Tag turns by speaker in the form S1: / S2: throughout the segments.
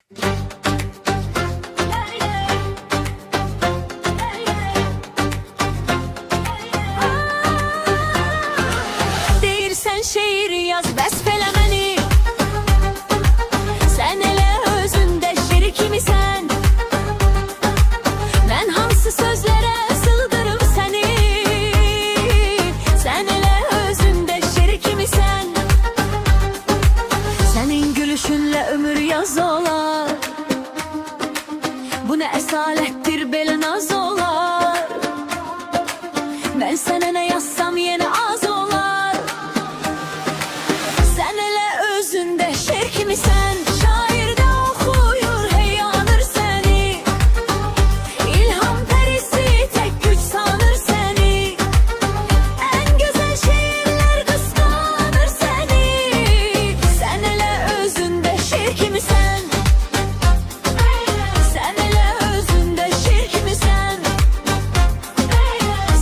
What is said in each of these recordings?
S1: Deyirsən şeir yaz vəsf məni, sən elə özündə şeir kimisən. Mən hansı sözlərə sığdırım səni, sən elə özündə şeir kimisən. Sənin gülüşünlə ömür yaz olar, bu nə əsalətdir belə naz olar. Mən sənə nə yazsam yenə az olar. Sən elə özündə şeir kimisən. Şairdə oxuyur, hey yanır səni. İlham pərisi tək güc sanır səni. Ən gözəl şeirlər qısqanır səni. Sən elə özündə şeir kimisən. Sən elə özündə şeir kimisən.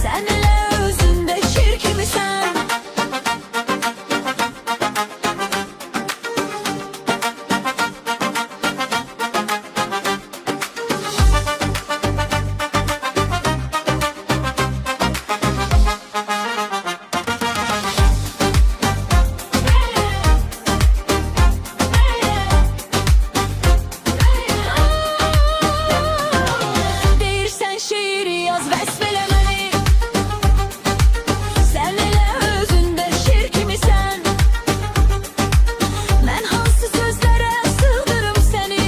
S1: Sən elə özündə şeir kimisən. Deyirsən şeir yaz vəsf məni, sən elə özündə şeir kimisən. Mən hansı sözlərə sığdırım səni,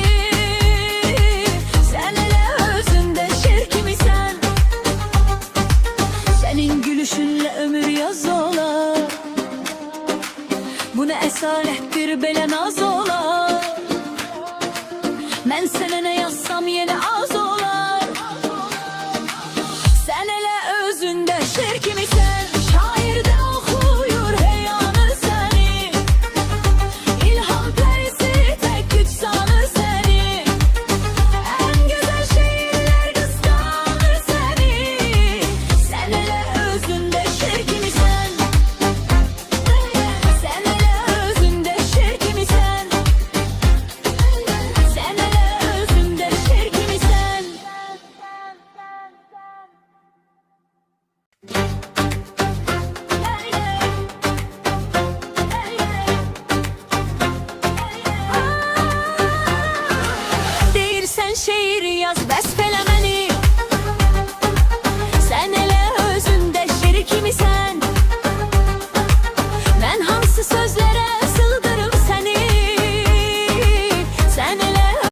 S1: sən elə özündə şeir kimisən. Sənin gülüşünlə ömür yaz olar, bu nə əsalətdir belə naz olar. Mən sənə nə yazsam yenə az olar. Sən elə özündə şeir kimisən. Şairdə oxuyur, hey yanır səni. İlham pərisi tək güc sanır səni. Ən gözəl şeirlər qısqanır səni. Sən elə özündə şeir kimisən. Sən elə özündə şeir kimisən. Sən elə özündə şeir kimisən. Deyirsən şeir yaz vəsf